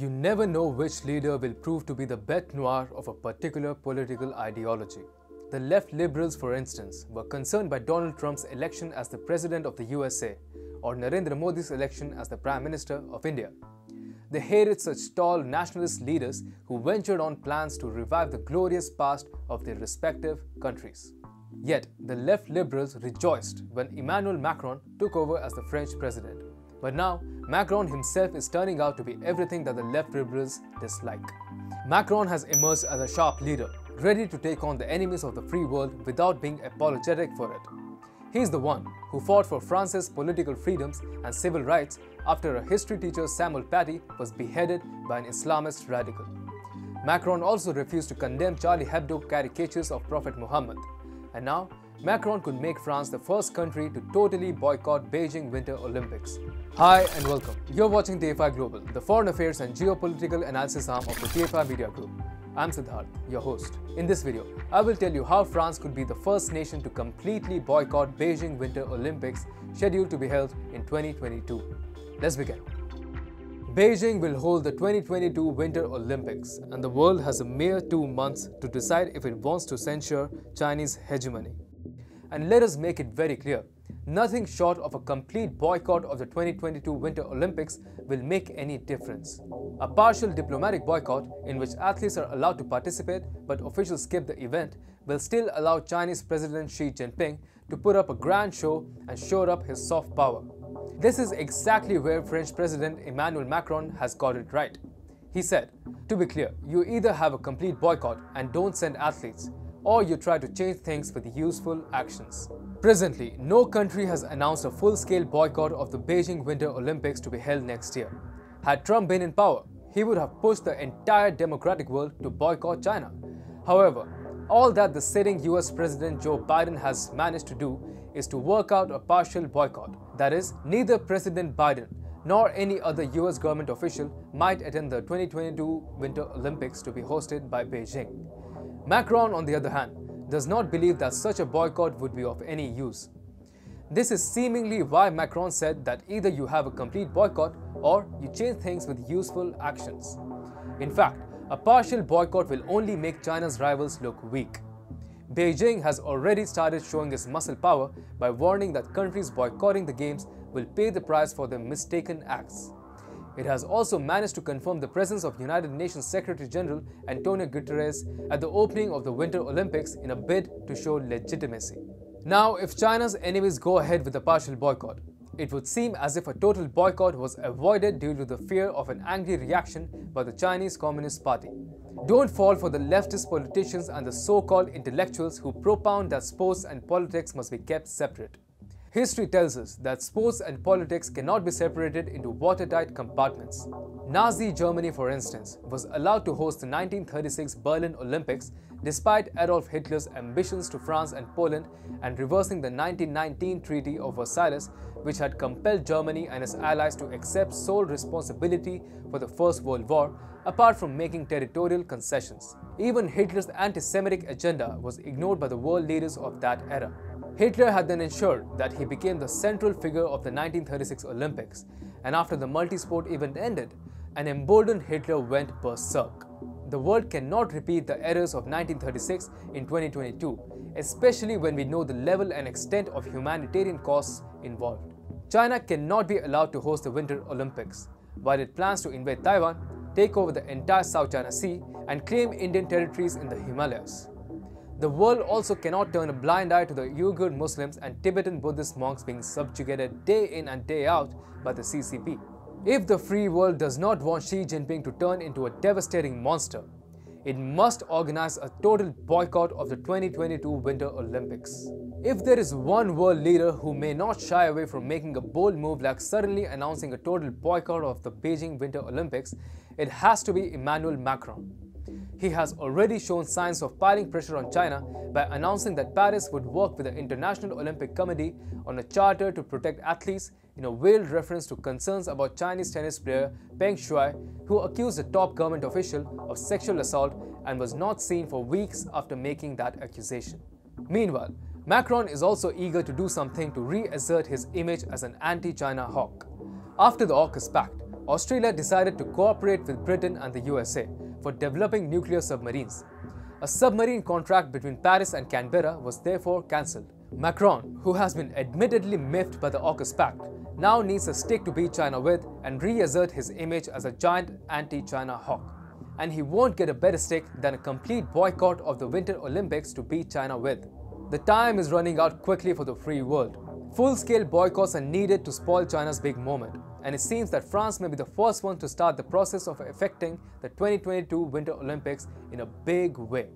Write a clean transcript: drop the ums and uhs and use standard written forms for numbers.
You never know which leader will prove to be the bête noire of a particular political ideology. The left liberals, for instance, were concerned by Donald Trump's election as the President of the USA or Narendra Modi's election as the Prime Minister of India. They hated such tall nationalist leaders who ventured on plans to revive the glorious past of their respective countries. Yet, the left liberals rejoiced when Emmanuel Macron took over as the French president. But now, Macron himself is turning out to be everything that the left liberals dislike. Macron has emerged as a sharp leader, ready to take on the enemies of the free world without being apologetic for it. He is the one who fought for France's political freedoms and civil rights after a history teacher, Samuel Paty, was beheaded by an Islamist radical. Macron also refused to condemn Charlie Hebdo caricatures of Prophet Muhammad. And now, Macron could make France the first country to totally boycott Beijing Winter Olympics. Hi and welcome. You're watching TFI Global, the foreign affairs and geopolitical analysis arm of the TFI Media Group. I'm Siddharth, your host. In this video, I will tell you how France could be the first nation to completely boycott Beijing Winter Olympics scheduled to be held in 2022. Let's begin. Beijing will hold the 2022 Winter Olympics, and the world has a mere 2 months to decide if it wants to censure Chinese hegemony. And let us make it very clear, nothing short of a complete boycott of the 2022 Winter Olympics will make any difference. A partial diplomatic boycott, in which athletes are allowed to participate but officials skip the event, will still allow Chinese President Xi Jinping to put up a grand show and shore up his soft power. This is exactly where French President Emmanuel Macron has got it right. He said, "To be clear, you either have a complete boycott and don't send athletes, or you try to change things with useful actions." Presently, no country has announced a full-scale boycott of the Beijing Winter Olympics to be held next year. Had Trump been in power, he would have pushed the entire democratic world to boycott China. However, all that the sitting US President Joe Biden has managed to do is to work out a partial boycott. That is, neither President Biden nor any other US government official might attend the 2022 Winter Olympics to be hosted by Beijing. Macron, on the other hand, does not believe that such a boycott would be of any use. This is seemingly why Macron said that either you have a complete boycott or you change things with useful actions. In fact, a partial boycott will only make China's rivals look weak. Beijing has already started showing its muscle power by warning that countries boycotting the games will pay the price for their mistaken acts. It has also managed to confirm the presence of United Nations Secretary General Antonio Guterres at the opening of the Winter Olympics in a bid to show legitimacy. Now, if China's enemies go ahead with a partial boycott, it would seem as if a total boycott was avoided due to the fear of an angry reaction by the Chinese Communist Party. Don't fall for the leftist politicians and the so-called intellectuals who propound that sports and politics must be kept separate. History tells us that sports and politics cannot be separated into watertight compartments. Nazi Germany, for instance, was allowed to host the 1936 Berlin Olympics despite Adolf Hitler's ambitions to France and Poland and reversing the 1919 Treaty of Versailles, which had compelled Germany and its allies to accept sole responsibility for the First World War, apart from making territorial concessions. Even Hitler's anti-Semitic agenda was ignored by the world leaders of that era. Hitler had then ensured that he became the central figure of the 1936 Olympics, and after the multi-sport event ended, an emboldened Hitler went berserk. The world cannot repeat the errors of 1936 in 2022, especially when we know the level and extent of humanitarian costs involved. China cannot be allowed to host the Winter Olympics, while it plans to invade Taiwan, take over the entire South China Sea, and claim Indian territories in the Himalayas. The world also cannot turn a blind eye to the Uyghur Muslims and Tibetan Buddhist monks being subjugated day in and day out by the CCP. If the free world does not want Xi Jinping to turn into a devastating monster, it must organize a total boycott of the 2022 Winter Olympics. If there is one world leader who may not shy away from making a bold move like suddenly announcing a total boycott of the Beijing Winter Olympics, it has to be Emmanuel Macron. He has already shown signs of piling pressure on China by announcing that Paris would work with the International Olympic Committee on a charter to protect athletes, in a veiled reference to concerns about Chinese tennis player Peng Shuai, who accused a top government official of sexual assault and was not seen for weeks after making that accusation. Meanwhile, Macron is also eager to do something to reassert his image as an anti-China hawk. After the AUKUS Pact, Australia decided to cooperate with Britain and the USA for developing nuclear submarines. A submarine contract between Paris and Canberra was therefore cancelled. Macron, who has been admittedly miffed by the AUKUS Pact, now needs a stick to beat China with and reassert his image as a giant anti-China hawk. And he won't get a better stick than a complete boycott of the Winter Olympics to beat China with. The time is running out quickly for the free world. Full-scale boycotts are needed to spoil China's big moment, and it seems that France may be the first one to start the process of affecting the 2022 Winter Olympics in a big way.